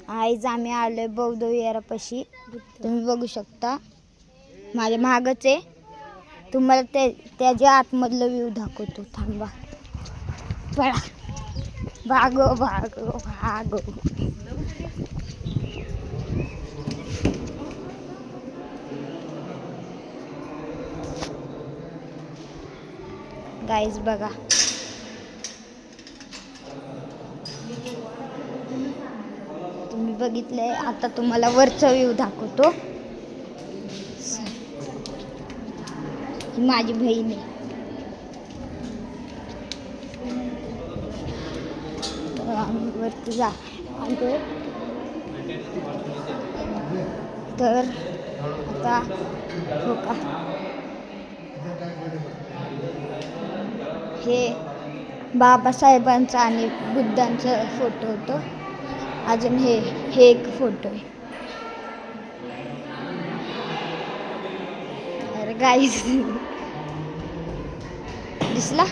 आज आम्ही आलोय बौद्ध विहारापाशी. तुम्ही बघू शकता माझ्या मागच आहे. तुम्हाला त्याच्या आतमधलं व्ह्यू दाखवतो. थांबा, पळा, भागो भागो भागो. गाईज बघा, तुम्ही बघितलंय. आता तुम्हाला वरचा व्ह्यू दाखवतो. ही माझी बहीण आहे. आम्ही वरती जा आलो. तर आता हो का, हे बाबासाहेबांचा आणि बुद्धांचा फोटो होतो. अजून हे एक फोटो आहे. अरे गाईस, दिसला?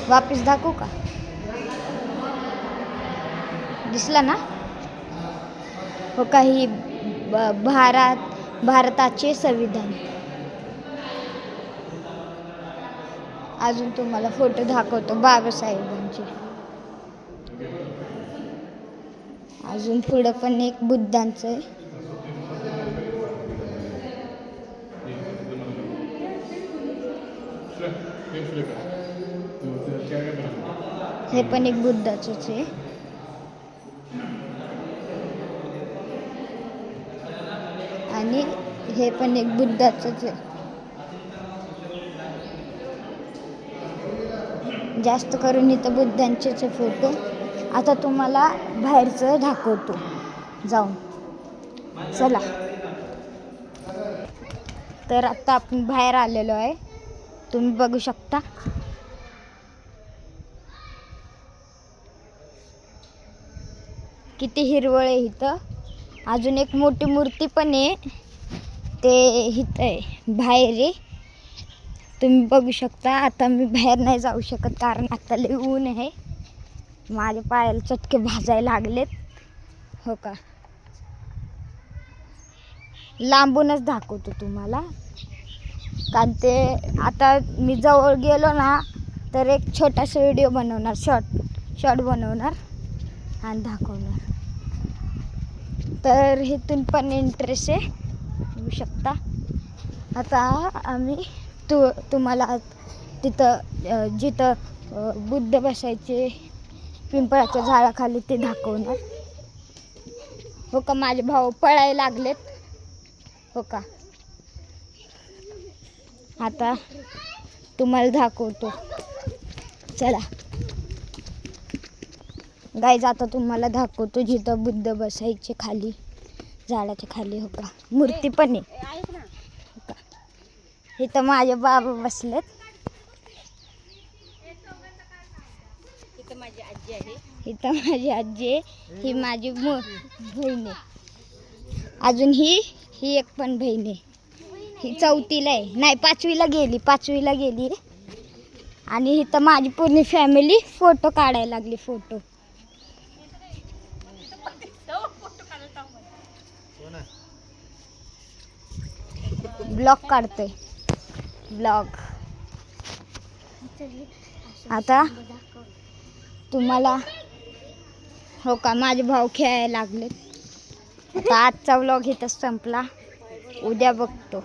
वापस दाखवू का? दिसला ना? हो का, ही भारताचे संविधान. अजून तुम्हाला फोटो दाखवतो बाबासाहेबांचे. अजून पुढं पण एक बुद्धांचं आहे. हे पण एक बुद्धाचंच आहे. आणि हे पण एक बुद्धाचंच आहे. जास्त करून इथं बुद्धांचेच फोटो. आता तुम्हाला बाहेरचं दाखवतो जाऊन. चला. तर आता आपण बाहेर आलेलो आहे. तुम्ही बघू शकता. किती हिरवळ आहे इथं. अजून एक मोठी मूर्ती पण आहे. ते इथं आहे, बाहेर आहे. तुम्ही बघू शकता. आता मी बाहेर नाही जाऊ शकत कारण आता लय ऊन आहे. माझ्या पायाला चटके भाजायला लागलेत. हो का, लांबूनच दाखवतो तुम्हाला. कारण ते आता मी जवळ गेलो ना तर एक छोटासा व्हिडिओ बनवणार, शॉर्ट बनवणार आणि दाखवणार. तर इथून पण इंटरेस्ट आहे, बघू शकता. आता आम्ही तुम्हाला तिथं जिथं बुद्ध बसायचे पिंपळाच्या झाडाखाली ते दाखवणार. हो का, माझे भाऊ पळायला लागलेत. हो का, आता तुम्हाला दाखवतो. चला गाईज, आता तुम्हाला दाखवतो जिथं बुद्ध बसायचे खाली, झाडाच्या खाली. हो का, मूर्ती पण आहे. हो का, इथं माझे बाबा बसलेत. इथं माझी आजी आहे. ही माझी बहीण आहे. अजून ही एक पण बहीण आहे. ही 4थीला आहे, नाही 5वीला गेली. आणि इथं माझी पूर्ण फॅमिली फोटो काढायला लागली. फोटो ब्लॉग काढतोय, ब्लॉग. आता तुम्हाला हो का, माझे भाऊ खेळायला लागलेत. आता आजचा व्लॉग इथंच संपला. उद्या बघतो.